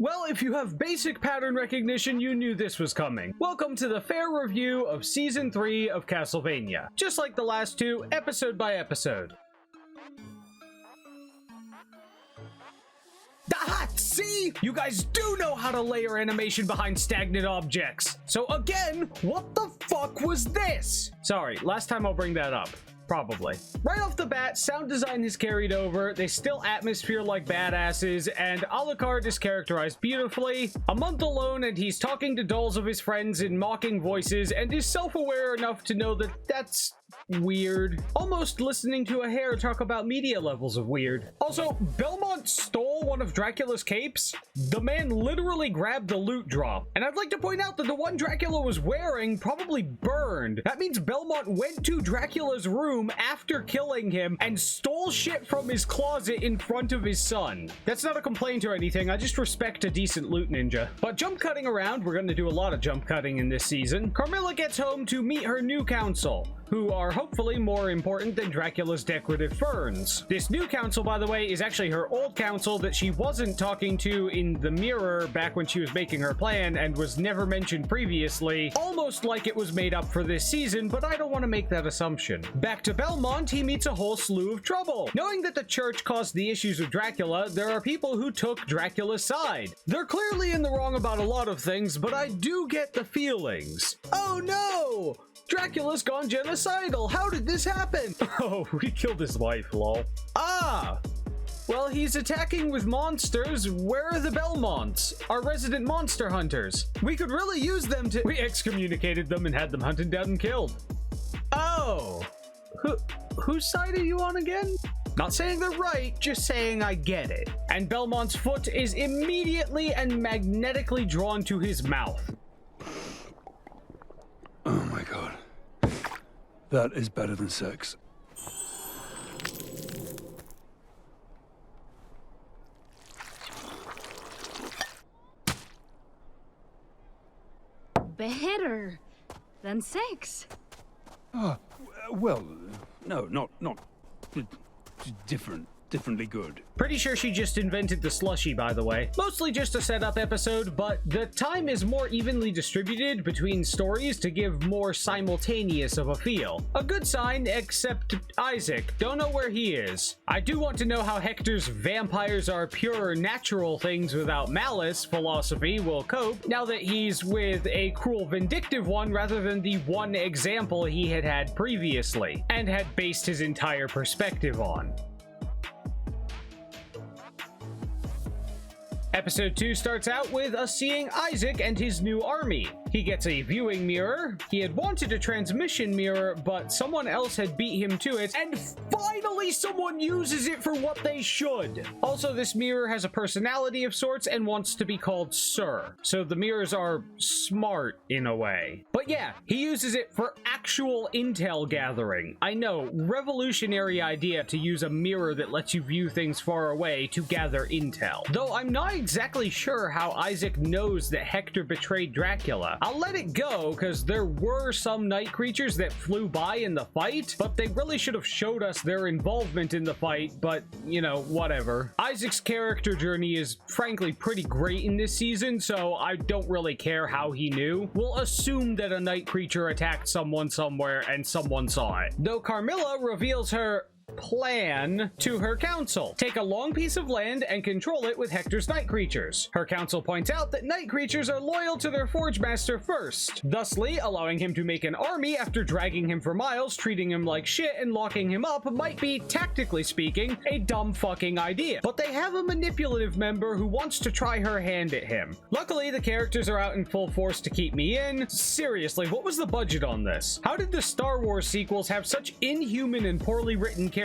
Well, if you have basic pattern recognition, you knew this was coming. Welcome to the fair review of Season 3 of Castlevania. Just like the last two, episode by episode. Aha! See? You guys do know how to layer animation behind stagnant objects. So again, what the fuck was this? Sorry, last time I'll bring that up. Probably. Right off the bat, sound design is carried over, they still atmosphere like badasses, and Alucard is characterized beautifully. A month alone and he's talking to dolls of his friends in mocking voices and is self-aware enough to know that that's weird. Almost listening to a hare talk about media levels of weird. Also, Belmont stole one of Dracula's capes. The man literally grabbed the loot drop. And I'd like to point out that the one Dracula was wearing probably burned. That means Belmont went to Dracula's room after killing him and stole shit from his closet in front of his son. That's not a complaint or anything, I just respect a decent loot ninja. But jump cutting around, we're gonna do a lot of jump cutting in this season. Carmilla gets home to meet her new council, who are hopefully more important than Dracula's decorative ferns. This new council, by the way, is actually her old council that she wasn't talking to in the mirror back when she was making her plan and was never mentioned previously, almost like it was made up for this season, but I don't want to make that assumption. Back to Belmont, he meets a whole slew of trouble. Knowing that the church caused the issues with Dracula, there are people who took Dracula's side. They're clearly in the wrong about a lot of things, but I do get the feelings. Oh no! Dracula's gone genocidal! How did this happen? Oh, we killed his wife, lol. Ah! Well, he's attacking with monsters. Where are the Belmonts? Our resident monster hunters. We could really use them to— We excommunicated them and had them hunted down and killed. Oh! Whose side are you on again? Not saying they're right, just saying I get it. And Belmont's foot is immediately and magnetically drawn to his mouth. Oh my god. That is better than sex. Better than sex. Well, no, not differently good. Pretty sure she just invented the slushy, by the way. Mostly just a setup episode, but the time is more evenly distributed between stories to give more simultaneous of a feel. A good sign, except Isaac. Don't know where he is. I do want to know how Hector's vampires are pure natural things without malice philosophy will cope now that he's with a cruel vindictive one rather than the one example he had previously and had based his entire perspective on. Episode 2 starts out with us seeing Isaac and his new army. He gets a viewing mirror. He had wanted a transmission mirror, but someone else had beat him to it, and finally someone uses it for what they should. Also, this mirror has a personality of sorts and wants to be called Sir. So the mirrors are smart in a way. But yeah, he uses it for actual intel gathering. I know, revolutionary idea to use a mirror that lets you view things far away to gather intel. Though I'm not exactly sure how Isaac knows that Hector betrayed Dracula. I'll let it go, because there were some night creatures that flew by in the fight, but they really should have showed us their involvement in the fight, but, you know, whatever. Isaac's character journey is frankly pretty great in this season, so I don't really care how he knew. We'll assume that a night creature attacked someone somewhere and someone saw it. Though Carmilla reveals her plan to her council. Take a long piece of land and control it with Hector's night creatures. Her council points out that night creatures are loyal to their forge master first, thusly allowing him to make an army after dragging him for miles, treating him like shit, and locking him up might be, tactically speaking, a dumb fucking idea. But they have a manipulative member who wants to try her hand at him. Luckily, the characters are out in full force to keep me in. Seriously, what was the budget on this? How did the Star Wars sequels have such inhuman and poorly written characters?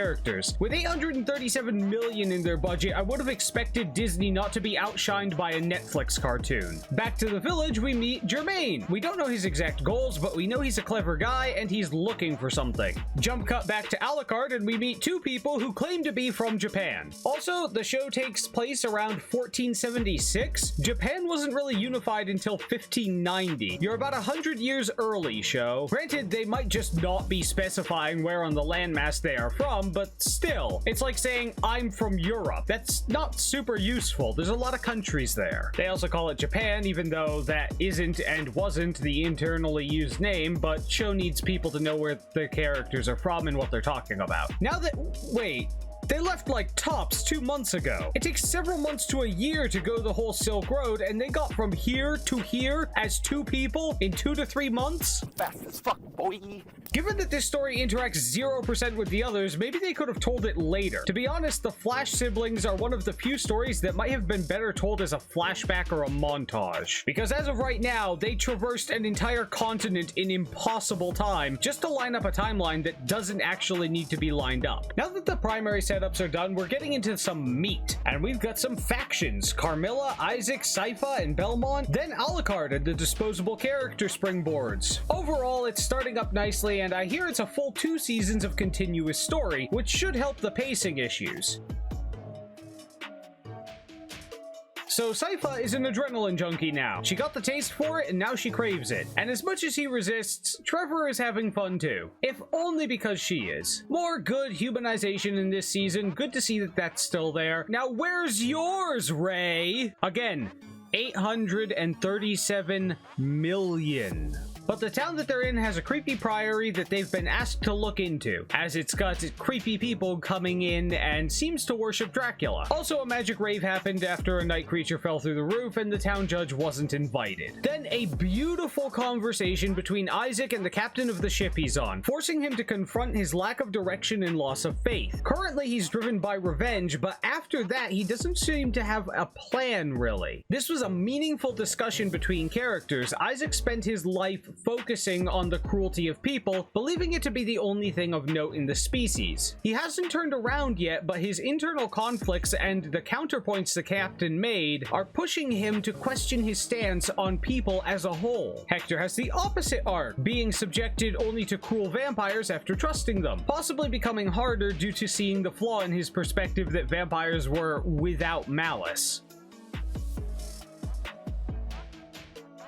With $837 million in their budget, I would have expected Disney not to be outshined by a Netflix cartoon. Back to the village, we meet Germain. We don't know his exact goals, but we know he's a clever guy and he's looking for something. Jump cut back to Alucard and we meet two people who claim to be from Japan. Also, the show takes place around 1476. Japan wasn't really unified until 1590. You're about 100 years early, show. Granted, they might just not be specifying where on the landmass they are from, from, but still. It's like saying, I'm from Europe. That's not super useful. There's a lot of countries there. They also call it Japan, even though that isn't and wasn't the internally used name, but show needs people to know where the characters are from and what they're talking about. Now that... wait... they left like tops 2 months ago. It takes several months to a year to go the whole Silk Road, and they got from here to here as 2 people in 2 to 3 months? Fast as fuck, boy. Given that this story interacts 0% with the others, maybe they could have told it later. To be honest, the Flash siblings are one of the few stories that might have been better told as a flashback or a montage. Because as of right now, they traversed an entire continent in impossible time just to line up a timeline that doesn't actually need to be lined up. Now that the primary setups are done, we're getting into some meat. And we've got some factions: Carmilla, Isaac, Sypha, and Belmont, then Alucard and the disposable character springboards. Overall, it's starting up nicely, and I hear it's a full 2 seasons of continuous story, which should help the pacing issues. So Sypha is an adrenaline junkie now. She got the taste for it and now she craves it. And as much as he resists, Trevor is having fun too. If only because she is. More good humanization in this season. Good to see that that's still there. Now where's yours, Ray? Again, 837 million. But the town that they're in has a creepy priory that they've been asked to look into, as it's got creepy people coming in and seems to worship Dracula. Also, a magic rave happened after a night creature fell through the roof and the town judge wasn't invited. Then a beautiful conversation between Isaac and the captain of the ship he's on, forcing him to confront his lack of direction and loss of faith. Currently, he's driven by revenge, but after that, he doesn't seem to have a plan, really. This was a meaningful discussion between characters. Isaac spent his life focusing on the cruelty of people, believing it to be the only thing of note in the species. He hasn't turned around yet, but his internal conflicts and the counterpoints the captain made are pushing him to question his stance on people as a whole. Hector has the opposite arc, being subjected only to cruel vampires after trusting them, possibly becoming harder due to seeing the flaw in his perspective that vampires were without malice.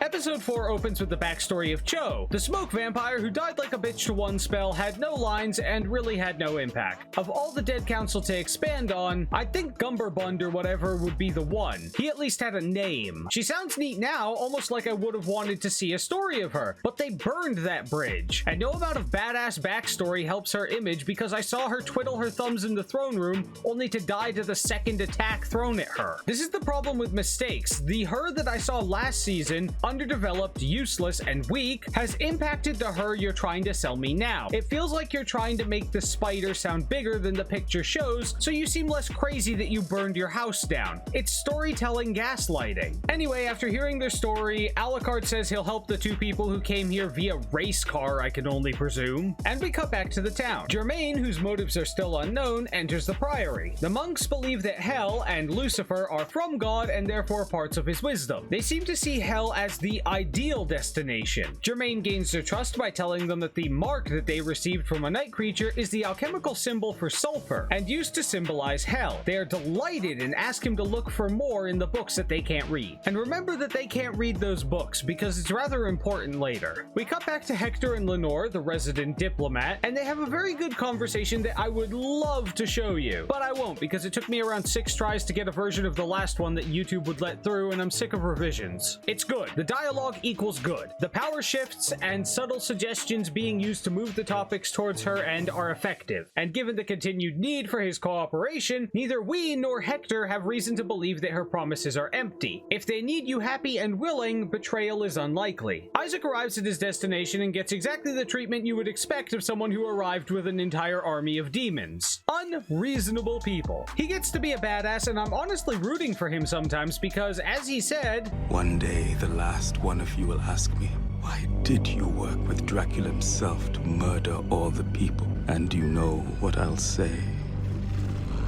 Episode 4 opens with the backstory of Cho, the smoke vampire who died like a bitch to one spell, had no lines, and really had no impact. Of all the dead council to expand on, I think Gumberbund or whatever would be the one. He at least had a name. She sounds neat now, almost like I would have wanted to see a story of her, but they burned that bridge. And no amount of badass backstory helps her image because I saw her twiddle her thumbs in the throne room only to die to the second attack thrown at her. This is the problem with mistakes. The her that I saw last season, underdeveloped, useless, and weak, has impacted the her you're trying to sell me now. It feels like you're trying to make the spider sound bigger than the picture shows, so you seem less crazy that you burned your house down. It's storytelling gaslighting. Anyway, after hearing their story, Alucard says he'll help the 2 people who came here via race car, I can only presume, and we cut back to the town. Germain, whose motives are still unknown, enters the priory. The monks believe that Hell and Lucifer are from God and therefore parts of his wisdom. They seem to see Hell as the ideal destination. Germain gains their trust by telling them that the mark that they received from a night creature is the alchemical symbol for sulfur and used to symbolize hell. They are delighted and ask him to look for more in the books that they can't read. And remember that they can't read those books because it's rather important later. We cut back to Hector and Lenore, the resident diplomat, and they have a very good conversation that I would love to show you, but I won't because it took me around 6 tries to get a version of the last one that YouTube would let through, and I'm sick of revisions. It's good. The dialogue equals good. The power shifts and subtle suggestions being used to move the topics towards her end are effective. And given the continued need for his cooperation, neither we nor Hector have reason to believe that her promises are empty. If they need you happy and willing, betrayal is unlikely. Isaac arrives at his destination and gets exactly the treatment you would expect of someone who arrived with an entire army of demons. Unreasonable people. He gets to be a badass, and I'm honestly rooting for him sometimes because, as he said, "One day the last one of you will ask me, why did you work with Dracula himself to murder all the people? And you know what I'll say?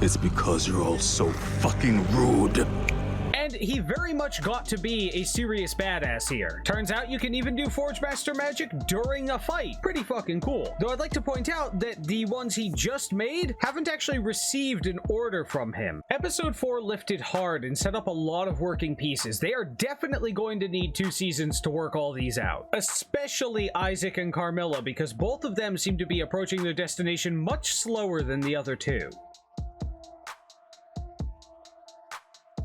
It's because you're all so fucking rude." And he very much got to be a serious badass here. Turns out you can even do Forge Master magic during a fight. Pretty fucking cool. Though I'd like to point out that the ones he just made haven't actually received an order from him. Episode 4 lifted hard and set up a lot of working pieces. They are definitely going to need 2 seasons to work all these out. Especially Isaac and Carmilla, because both of them seem to be approaching their destination much slower than the other two.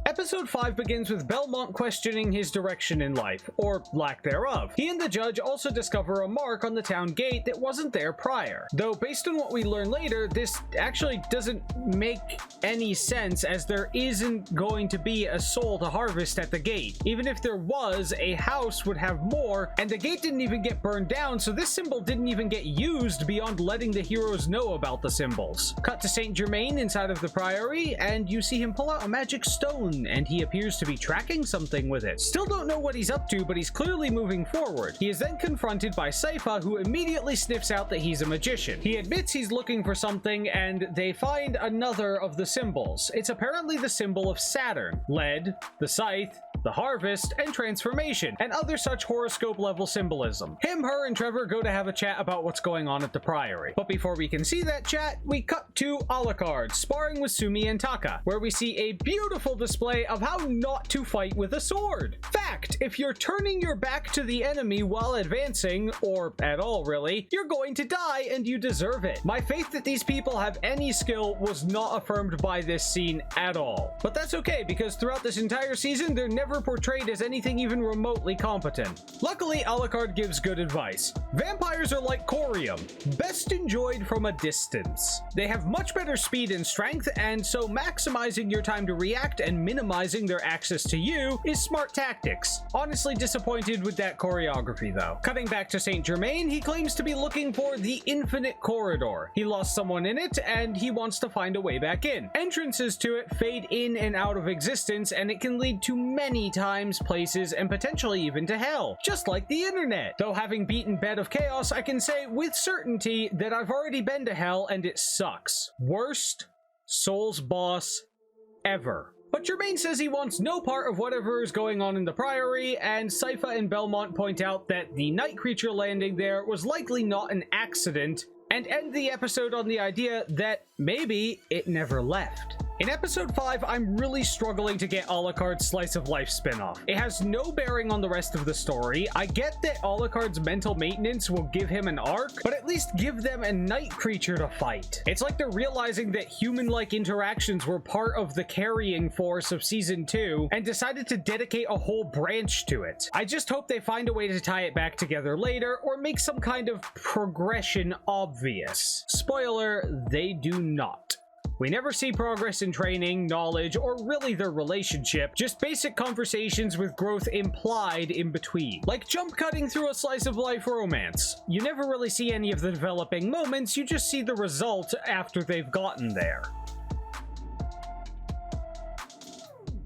Episode 5 begins with Belmont questioning his direction in life, or lack thereof. He and the judge also discover a mark on the town gate that wasn't there prior. Though, based on what we learn later, this actually doesn't make any sense, as there isn't going to be a soul to harvest at the gate. Even if there was, a house would have more, and the gate didn't even get burned down, so this symbol didn't even get used beyond letting the heroes know about the symbols. Cut to St. Germain inside of the priory, and you see him pull out a magic stone, and he appears to be tracking something with it. Still don't know what he's up to, but he's clearly moving forward. He is then confronted by Sypha, who immediately sniffs out that he's a magician. He admits he's looking for something, and they find another of the symbols. It's apparently the symbol of Saturn, lead, the scythe, the harvest, and transformation, and other such horoscope level symbolism. Him, her, and Trevor go to have a chat about what's going on at the priory. But before we can see that chat, we cut to Alucard sparring with Sumi and Taka, where we see a beautiful display of how not to fight with a sword. Fact, if you're turning your back to the enemy while advancing, or at all really, you're going to die and you deserve it. My faith that these people have any skill was not affirmed by this scene at all. But that's okay, because throughout this entire season, they're never portrayed as anything even remotely competent. Luckily, Alucard gives good advice. Vampires are like corium, best enjoyed from a distance. They have much better speed and strength, and so maximizing your time to react and minimizing their access to you is smart tactics. Honestly disappointed with that choreography though. Cutting back to St. Germain, he claims to be looking for the infinite corridor. He lost someone in it, and he wants to find a way back in. Entrances to it fade in and out of existence, and it can lead to many times, places, and potentially even to hell, just like the internet. Though having beaten Bed of Chaos, I can say with certainty that I've already been to hell and it sucks. Worst Souls boss ever. But Germain says he wants no part of whatever is going on in the priory, and Sypha and Belmont point out that the night creature landing there was likely not an accident, and end the episode on the idea that maybe it never left. In episode 5, I'm really struggling to get Alucard's slice of life spin-off. It has no bearing on the rest of the story. I get that Alucard's mental maintenance will give him an arc, but at least give them a night creature to fight. It's like they're realizing that human-like interactions were part of the carrying force of season 2 and decided to dedicate a whole branch to it. I just hope they find a way to tie it back together later, or make some kind of progression obvious. Spoiler, they do not. We never see progress in training, knowledge, or really their relationship, just basic conversations with growth implied in between. Like jump cutting through a slice of life romance. You never really see any of the developing moments, you just see the result after they've gotten there.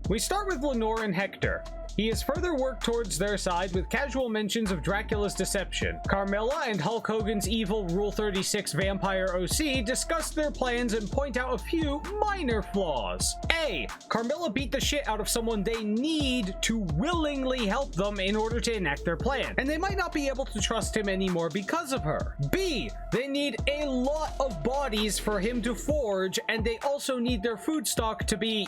We start with Lenore and Hector. He has further worked towards their side with casual mentions of Dracula's deception. Carmilla and Hulk Hogan's evil Rule 36 vampire OC discuss their plans and point out a few minor flaws. A. Carmilla beat the shit out of someone they need to willingly help them in order to enact their plan, and they might not be able to trust him anymore because of her. B. They need a lot of bodies for him to forge, and they also need their food stock to be,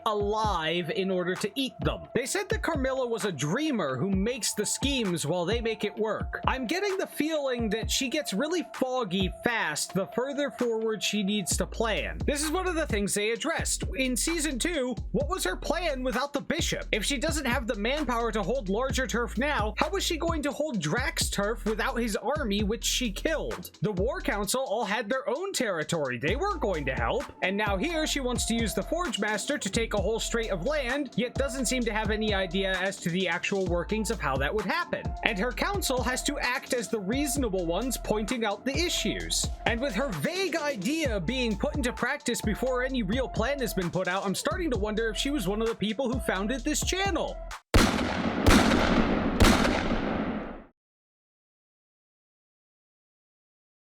alive in order to eat them. They said that Carmilla was a dreamer who makes the schemes while they make it work. I'm getting the feeling that she gets really foggy fast the further forward she needs to plan. This is one of the things they addressed. In season 2, what was her plan without the bishop? If she doesn't have the manpower to hold larger turf now, how was she going to hold Drax's turf without his army, which she killed? The War Council all had their own territory. They weren't going to help. And now here she wants to use the Forge Master to take a whole strait of land, yet doesn't seem to have any idea as to the actual workings of how that would happen. And her council has to act as the reasonable ones pointing out the issues. And with her vague idea being put into practice before any real plan has been put out, I'm starting to wonder if she was one of the people who founded this channel.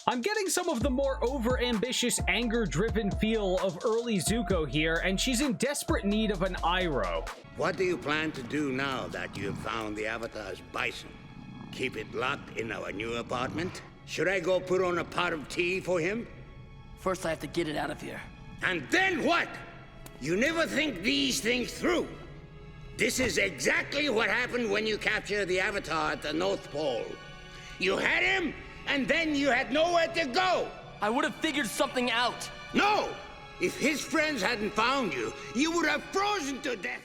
I'm getting some of the more over-ambitious, anger-driven feel of early Zuko here, and she's in desperate need of an Iroh. What do you plan to do now that you have found the Avatar's bison? Keep it locked in our new apartment? Should I go put on a pot of tea for him? First, I have to get it out of here. And then what? You never think these things through. This is exactly what happened when you captured the Avatar at the North Pole. You had him, and then you had nowhere to go. I would have figured something out. No! If his friends hadn't found you, you would have frozen to death.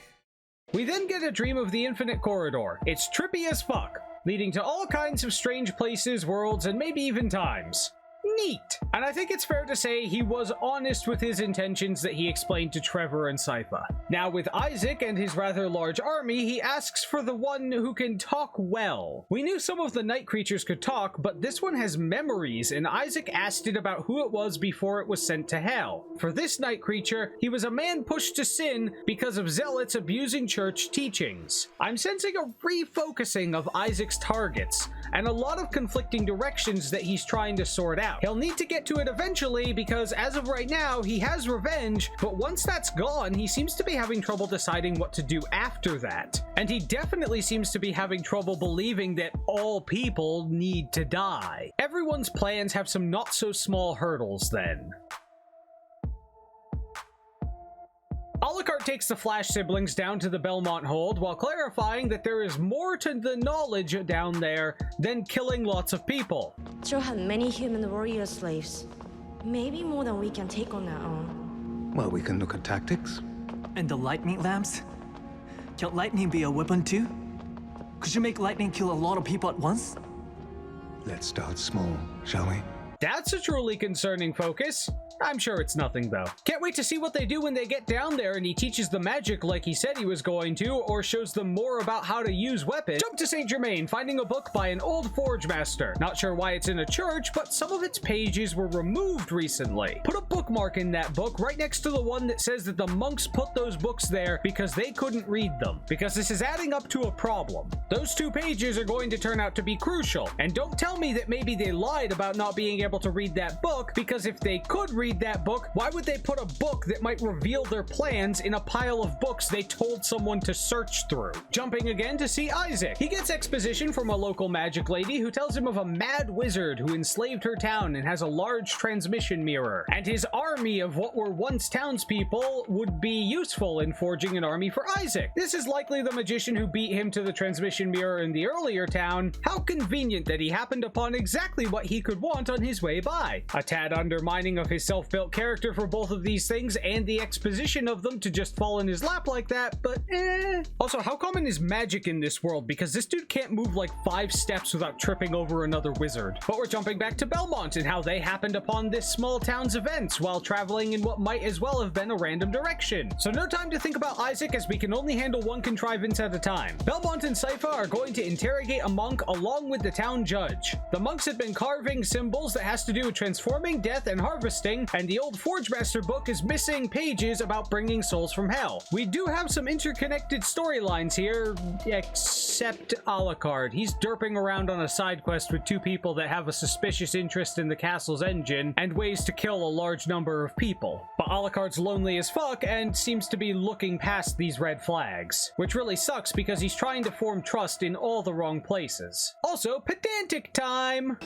We then get a dream of the Infinite Corridor. It's trippy as fuck, leading to all kinds of strange places, worlds, and maybe even times. Neat! And I think it's fair to say he was honest with his intentions that he explained to Trevor and Sypha. Now with Isaac and his rather large army, he asks for the one who can talk well. We knew some of the night creatures could talk, but this one has memories, and Isaac asked it about who it was before it was sent to hell. For this night creature, he was a man pushed to sin because of zealots abusing church teachings. I'm sensing a refocusing of Isaac's targets, and a lot of conflicting directions that he's trying to sort out. He'll need to get to it eventually because as of right now, he has revenge, but once that's gone, he seems to be having trouble deciding what to do after that. And he definitely seems to be having trouble believing that all people need to die. Everyone's plans have some not so small hurdles then. Alucard takes the Flash siblings down to the Belmont hold while clarifying that there is more to the knowledge down there than killing lots of people. Joe had many human warrior slaves. Maybe more than we can take on our own. Well, we can look at tactics. And the lightning lamps? Can lightning be a weapon too? Could you make lightning kill a lot of people at once? Let's start small, shall we? That's a truly concerning focus. I'm sure it's nothing though. Can't wait to see what they do when they get down there and he teaches the magic like he said he was going to, or shows them more about how to use weapons. Jump to St. Germain, finding a book by an old forge master. Not sure why it's in a church, but some of its pages were removed recently. Put a bookmark in that book right next to the one that says that the monks put those books there because they couldn't read them, because this is adding up to a problem. Those 2 pages are going to turn out to be crucial, and don't tell me that maybe they lied about not being able to read that book, because if they could read that book, why would they put a book that might reveal their plans in a pile of books they told someone to search through? Jumping again to see Isaac. He gets exposition from a local magic lady who tells him of a mad wizard who enslaved her town and has a large transmission mirror. And his army of what were once townspeople would be useful in forging an army for Isaac. This is likely the magician who beat him to the transmission mirror in the earlier town. How convenient that he happened upon exactly what he could want on his way by. A tad undermining of his self-built character for both of these things and the exposition of them to just fall in his lap like that, but Also, how common is magic in this world? Because this dude can't move like 5 steps without tripping over another wizard. But we're jumping back to Belmont and how they happened upon this small town's events while traveling in what might as well have been a random direction. So no time to think about Isaac, as we can only handle one contrivance at a time. Belmont and Sypha are going to interrogate a monk along with the town judge. The monks had been carving symbols that has to do with transforming, death, and harvesting, and the old Forge Master book is missing pages about bringing souls from hell. We do have some interconnected storylines here, except Alucard. He's derping around on a side quest with 2 people that have a suspicious interest in the castle's engine and ways to kill a large number of people. But Alucard's lonely as fuck and seems to be looking past these red flags, which really sucks because he's trying to form trust in all the wrong places. Also, pedantic time!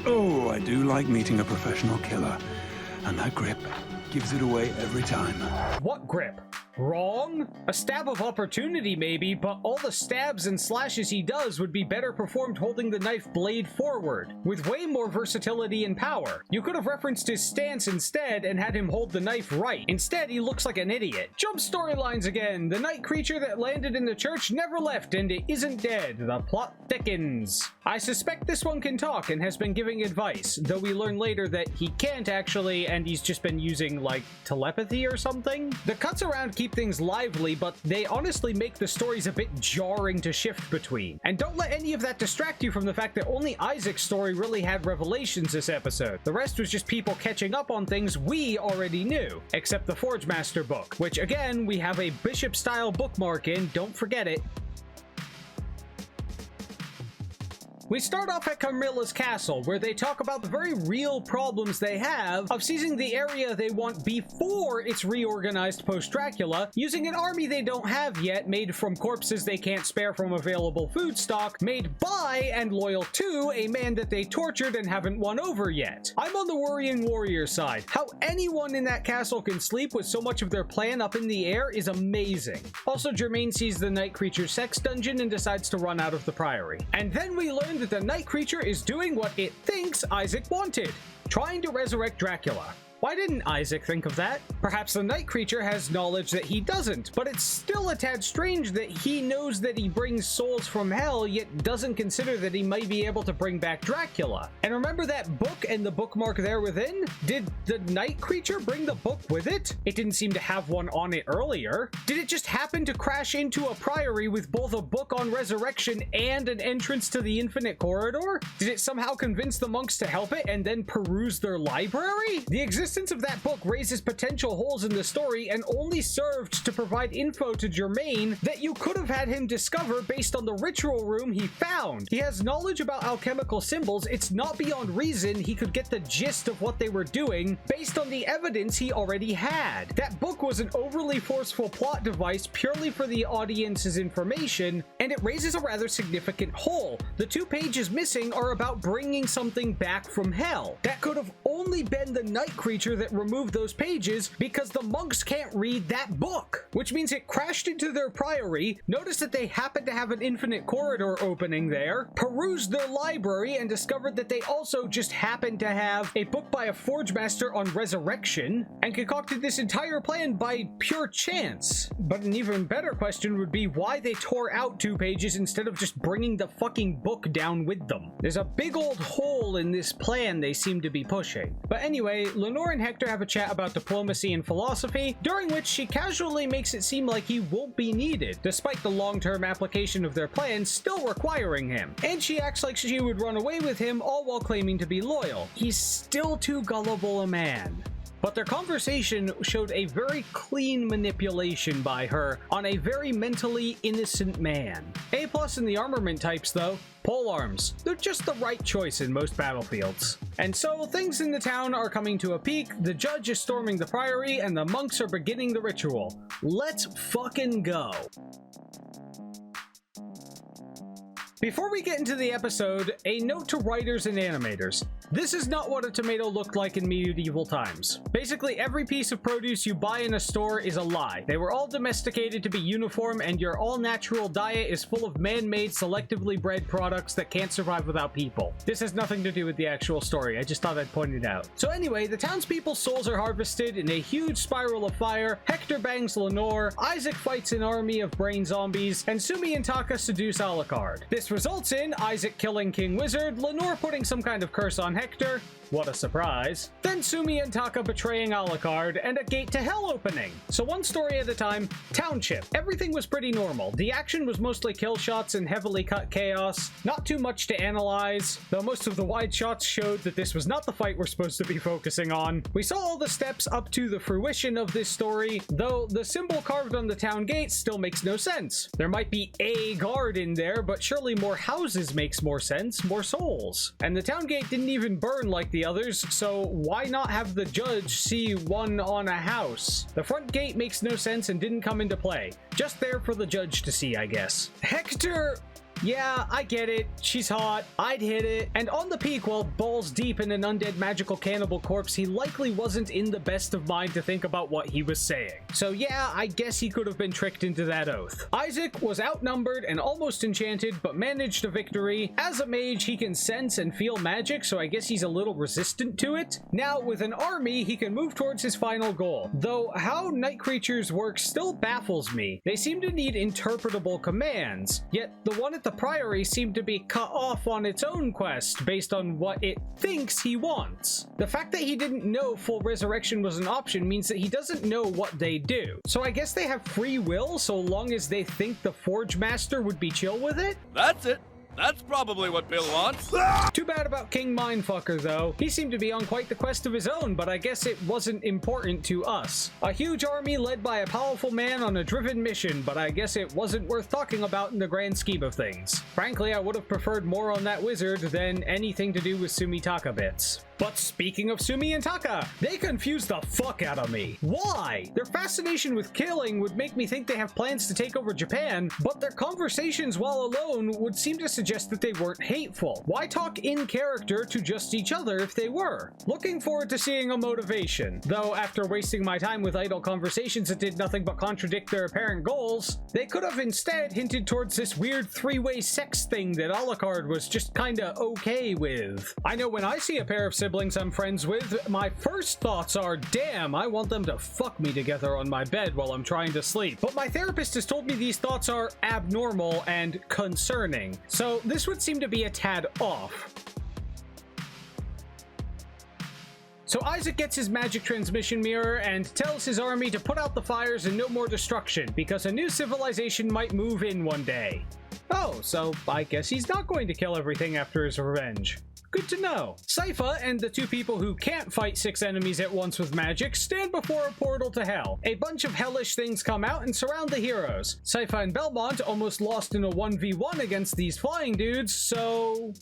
Oh, I do like meeting a professional killer. And that grip gives it away every time. What grip? Wrong? A stab of opportunity maybe, but all the stabs and slashes he does would be better performed holding the knife blade forward, with way more versatility and power. You could have referenced his stance instead and had him hold the knife right. Instead, he looks like an idiot. Jump storylines again. The night creature that landed in the church never left and it isn't dead. The plot thickens. I suspect this one can talk and has been giving advice, though we learn later that he can't actually, and he's just been using like telepathy or something. The cuts around keep things lively, but they honestly make the stories a bit jarring to shift between. And don't let any of that distract you from the fact that only Isaac's story really had revelations this episode. The rest was just people catching up on things we already knew, except the Forge Master book, which again, we have a bishop-style bookmark in, don't forget it. We start off at Carmilla's castle, where they talk about the very real problems they have of seizing the area they want before it's reorganized post-Dracula, using an army they don't have yet, made from corpses they can't spare from available food stock, made by and loyal to a man that they tortured and haven't won over yet. I'm on the worrying warrior side. How anyone in that castle can sleep with so much of their plan up in the air is amazing. Also, Germain sees the night creature's sex dungeon and decides to run out of the priory. And then we learn that the night creature is doing what it thinks Isaac wanted, trying to resurrect Dracula. Why didn't Isaac think of that? Perhaps the night creature has knowledge that he doesn't, but it's still a tad strange that he knows that he brings souls from hell, yet doesn't consider that he might be able to bring back Dracula. And remember that book and the bookmark there within? Did the night creature bring the book with it? It didn't seem to have one on it earlier. Did it just happen to crash into a priory with both a book on resurrection and an entrance to the infinite corridor? Did it somehow convince the monks to help it and then peruse their library? The existence of that book raises potential holes in the story and only served to provide info to Germain that you could have had him discover based on the ritual room he found. He has knowledge about alchemical symbols. It's not beyond reason he could get the gist of what they were doing based on the evidence he already had. That book was an overly forceful plot device purely for the audience's information, and it raises a rather significant hole. The 2 pages missing are about bringing something back from hell. That could have only been the night creature that removed those pages because the monks can't read that book, which means it crashed into their priory, noticed that they happened to have an infinite corridor opening there, perused their library and discovered that they also just happened to have a book by a forge master on resurrection, and concocted this entire plan by pure chance. But an even better question would be why they tore out 2 pages instead of just bringing the fucking book down with them. There's a big old hole in this plan they seem to be pushing. But anyway, Lenore and Hector have a chat about diplomacy and philosophy, during which she casually makes it seem like he won't be needed, despite the long-term application of their plans still requiring him. And she acts like she would run away with him, all while claiming to be loyal. He's still too gullible a man. But their conversation showed a very clean manipulation by her on a very mentally innocent man. A+ in the armament types though. Pole arms. They're just the right choice in most battlefields. And so things in the town are coming to a peak, the judge is storming the priory, and the monks are beginning the ritual. Let's fucking go. Before we get into the episode, a note to writers and animators. This is not what a tomato looked like in medieval times. Basically, every piece of produce you buy in a store is a lie. They were all domesticated to be uniform, and your all-natural diet is full of man-made, selectively bred products that can't survive without people. This has nothing to do with the actual story, I just thought I'd point it out. So anyway, the townspeople's souls are harvested in a huge spiral of fire, Hector bangs Lenore, Isaac fights an army of brain zombies, and Sumi and Taka seduce Alucard. This results in Isaac killing King Wizard, Lenore putting some kind of curse on Hector, what a surprise, then Sumi and Taka betraying Alucard, and a gate to hell opening. So one story at a time. Township. Everything was pretty normal. The action was mostly kill shots and heavily cut chaos. Not too much to analyze, though most of the wide shots showed that this was not the fight we're supposed to be focusing on. We saw all the steps up to the fruition of this story, though the symbol carved on the town gate still makes no sense. There might be a guard in there, but surely more houses makes more sense, more souls. And the town gate didn't even burn like the others, so why not have the judge see one on a house? The front gate makes no sense and didn't come into play. Just there for the judge to see, I guess. Hector... yeah, I get it. She's hot. I'd hit it. And on the peak, while balls deep in an undead magical cannibal corpse, he likely wasn't in the best of mind to think about what he was saying. So yeah, I guess he could have been tricked into that oath. Isaac was outnumbered and almost enchanted, but managed a victory. As a mage, he can sense and feel magic, so I guess he's a little resistant to it. Now, with an army, he can move towards his final goal. Though how night creatures work still baffles me. They seem to need interpretable commands, yet the one at the priory seemed to be cut off on its own quest based on what it thinks he wants. The fact that he didn't know full resurrection was an option means that he doesn't know what they do. So I guess they have free will so long as they think the Forge Master would be chill with it? That's it. That's probably what Bill wants. Too bad about King Mindfucker, though. He seemed to be on quite the quest of his own, but I guess it wasn't important to us. A huge army led by a powerful man on a driven mission, but I guess it wasn't worth talking about in the grand scheme of things. Frankly, I would have preferred more on that wizard than anything to do with Sumi Taka bits. But speaking of Sumi and Taka, they confused the fuck out of me. Why? Their fascination with killing would make me think they have plans to take over Japan, but their conversations while alone would seem to suggest that they weren't hateful. Why talk in character to just each other if they were? Looking forward to seeing a motivation. Though after wasting my time with idle conversations that did nothing but contradict their apparent goals, they could have instead hinted towards this weird three-way sex thing that Alucard was just kinda okay with. I know when I see a pair of siblings I'm friends with, my first thoughts are, damn, I want them to fuck me together on my bed while I'm trying to sleep. But my therapist has told me these thoughts are abnormal and concerning, so this would seem to be a tad off. So Isaac gets his magic transmission mirror and tells his army to put out the fires and no more destruction, because a new civilization might move in one day. Oh, so I guess he's not going to kill everything after his revenge. Good to know. Sypha and the two people who can't fight 6 enemies at once with magic stand before a portal to hell. A bunch of hellish things come out and surround the heroes. Sypha and Belmont almost lost in a 1v1 against these flying dudes, so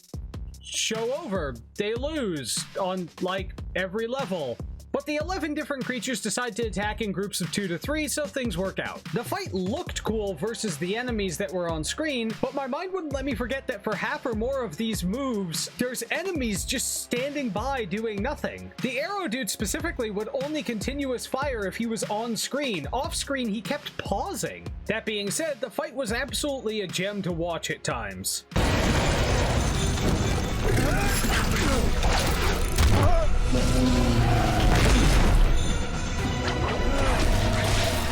show over. They lose on, like, every level. But the 11 different creatures decide to attack in groups of 2 to 3, so things work out. The fight looked cool versus the enemies that were on screen, but my mind wouldn't let me forget that for half or more of these moves, there's enemies just standing by doing nothing. The arrow dude specifically would only continuous fire if he was on screen. Off screen, he kept pausing. That being said, the fight was absolutely a gem to watch at times.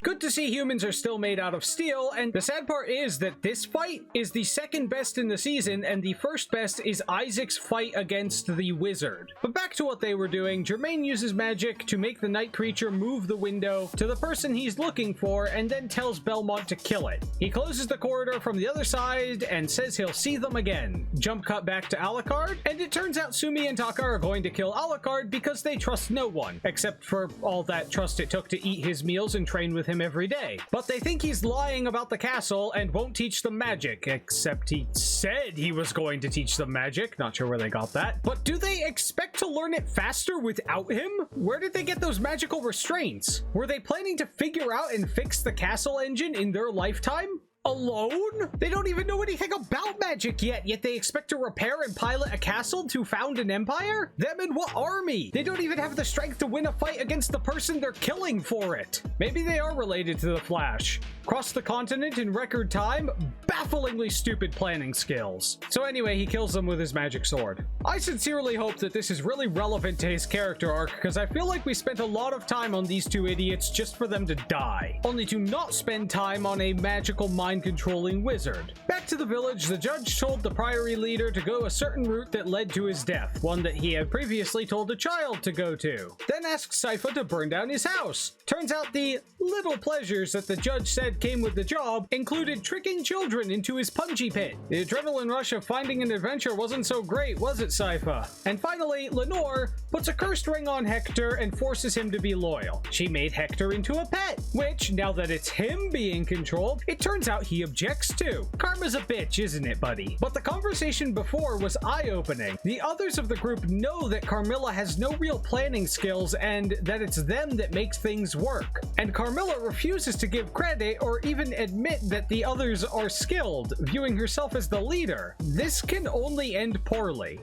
Good to see humans are still made out of steel, and the sad part is that this fight is the second best in the season, and the first best is Isaac's fight against the wizard. But back to what they were doing, Germain uses magic to make the night creature move the window to the person he's looking for, and then tells Belmont to kill it. He closes the corridor from the other side and says he'll see them again. Jump cut back to Alucard, and it turns out Sumi and Taka are going to kill Alucard because they trust no one, except for all that trust it took to eat his meals and train with him every day. But they think he's lying about the castle and won't teach them magic, except he said he was going to teach them magic. Not sure where they got that. But do they expect to learn it faster without him? Where did they get those magical restraints? Were they planning to figure out and fix the castle engine in their lifetime? Alone? They don't even know anything about magic yet they expect to repair and pilot a castle to found an empire? Them and what army? They don't even have the strength to win a fight against the person they're killing for it. Maybe they are related to the Flash. Cross the continent in record time? Bafflingly stupid planning skills. So anyway, he kills them with his magic sword. I sincerely hope that this is really relevant to his character arc, because I feel like we spent a lot of time on these two idiots just for them to die, only to not spend time on a magical mind-controlling wizard. Back to the village, the judge told the priory leader to go a certain route that led to his death, one that he had previously told a child to go to. Then asked Sypha to burn down his house. Turns out the little pleasures that the judge said came with the job included tricking children into his punji pit. The adrenaline rush of finding an adventure wasn't so great, was it, Sypha? And finally, Lenore puts a cursed ring on Hector and forces him to be loyal. She made Hector into a pet, which, now that it's him being controlled, it turns out he objects to. Karma's a bitch, isn't it, buddy? But the conversation before was eye-opening. The others of the group know that Carmilla has no real planning skills and that it's them that makes things work. And Carmilla refuses to give credit or even admit that the others are skilled, viewing herself as the leader. This can only end poorly.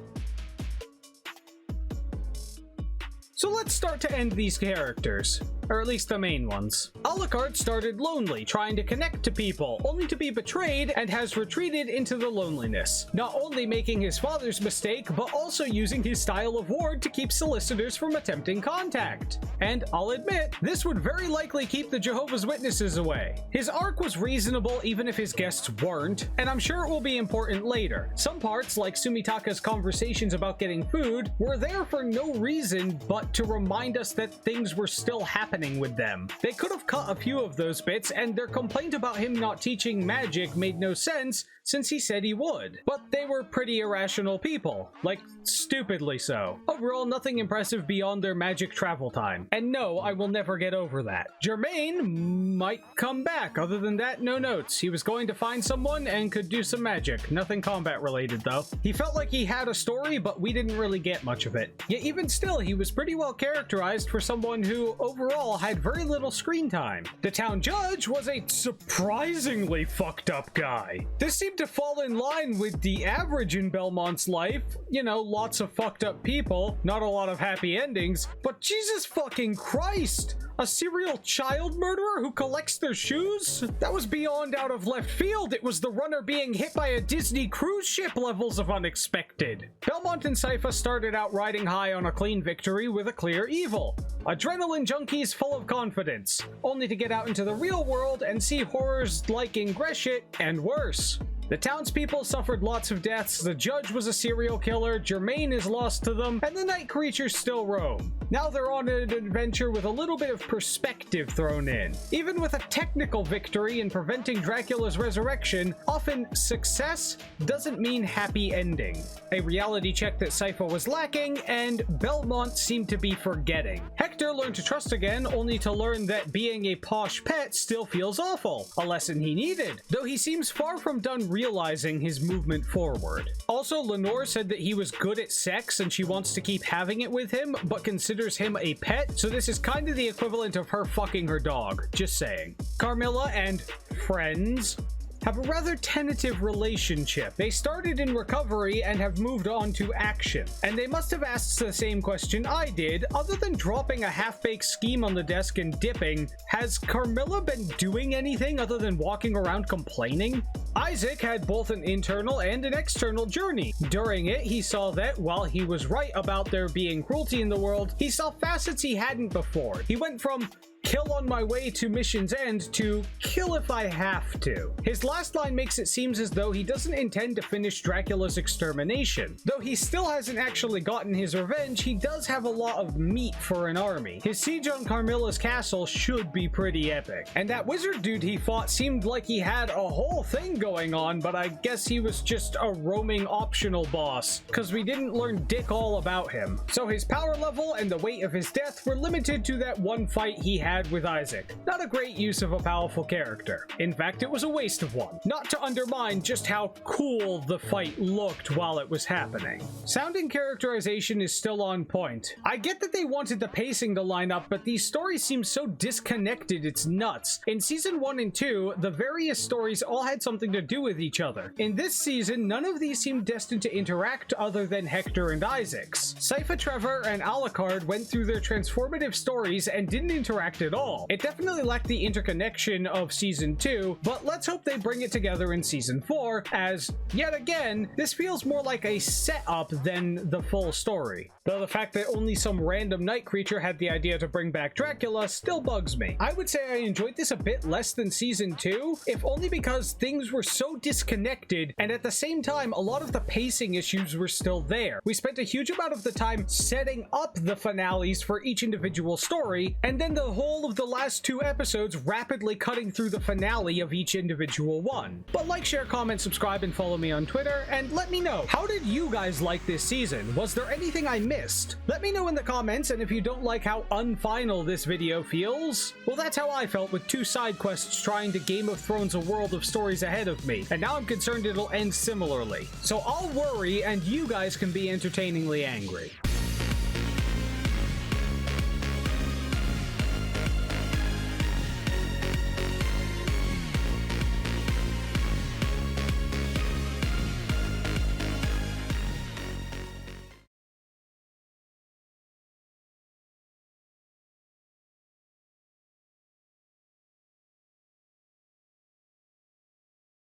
So let's start to end these characters. Or at least the main ones. Alucard started lonely, trying to connect to people, only to be betrayed and has retreated into the loneliness. Not only making his father's mistake, but also using his style of ward to keep solicitors from attempting contact. And I'll admit, this would very likely keep the Jehovah's Witnesses away. His arc was reasonable even if his guests weren't, and I'm sure it will be important later. Some parts, like Sumitaka's conversations about getting food, were there for no reason but to remind us that things were still happening happening with them. They could have cut a few of those bits, and their complaint about him not teaching magic made no sense since he said he would. But they were pretty irrational people. Like, stupidly so. Overall, nothing impressive beyond their magic travel time. And no, I will never get over that. Germain might come back. Other than that, no notes. He was going to find someone and could do some magic. Nothing combat related, though. He felt like he had a story, but we didn't really get much of it. Yet even still, he was pretty well characterized for someone who, overall, had very little screen time. The town judge was a surprisingly fucked up guy. This seemed to fall in line with the average in Belmont's life. You know, lots of fucked up people, not a lot of happy endings, but Jesus fucking Christ! A serial child murderer who collects their shoes? That was beyond out of left field. It was the runner being hit by a Disney cruise ship levels of unexpected. Belmont and Sypha started out riding high on a clean victory with a clear evil. Adrenaline junkies full of confidence, only to get out into the real world and see horrors like Ingreshet and worse. The townspeople suffered lots of deaths, the judge was a serial killer, Germain is lost to them, and the night creatures still roam. Now they're on an adventure with a little bit of perspective thrown in. Even with a technical victory in preventing Dracula's resurrection, often success doesn't mean happy ending. A reality check that Sypha was lacking, and Belmont seemed to be forgetting. Hector learned to trust again, only to learn that being a posh pet still feels awful. A lesson he needed, though he seems far from done realizing his movement forward. Also, Lenore said that he was good at sex and she wants to keep having it with him, but considers him a pet, so this is kind of the equivalent of her fucking her dog. Just saying. Carmilla and friends have a rather tentative relationship. They started in recovery and have moved on to action. And they must have asked the same question I did. Other than dropping a half-baked scheme on the desk and dipping, has Carmilla been doing anything other than walking around complaining? Isaac had both an internal and an external journey. During it, he saw that, while he was right about there being cruelty in the world, he saw facets he hadn't before. He went from kill on my way to mission's end to kill if I have to. His last line makes it seem as though he doesn't intend to finish Dracula's extermination. Though he still hasn't actually gotten his revenge, he does have a lot of meat for an army. His siege on Carmilla's castle should be pretty epic. And that wizard dude he fought seemed like he had a whole thing going on, but I guess he was just a roaming optional boss, because we didn't learn dick all about him. So his power level and the weight of his death were limited to that one fight he had with Isaac. Not a great use of a powerful character. In fact, it was a waste of one. Not to undermine just how cool the fight looked while it was happening. Sound and characterization is still on point. I get that they wanted the pacing to line up, but these stories seem so disconnected it's nuts. In season 1 and 2, the various stories all had something to do with each other. In this season, none of these seem destined to interact other than Hector and Isaac's. Sypha, Trevor, and Alucard went through their transformative stories and didn't interact at all. It definitely lacked the interconnection of season 2, but let's hope they bring it together in season 4, as, yet again, this feels more like a setup than the full story. Though the fact that only some random night creature had the idea to bring back Dracula still bugs me. I would say I enjoyed this a bit less than season 2, if only because things were so disconnected, and at the same time, a lot of the pacing issues were still there. We spent a huge amount of the time setting up the finales for each individual story, and then the whole of the last 2 episodes rapidly cutting through the finale of each individual one. But like, share, comment, subscribe, and follow me on Twitter, and let me know, how did you guys like this season? Was there anything I missed? Let me know in the comments, and if you don't like how unfinal this video feels, well, that's how I felt with 2 side quests trying to Game of Thrones a world of stories ahead of me, and now I'm concerned it'll end similarly. So I'll worry, and you guys can be entertainingly angry.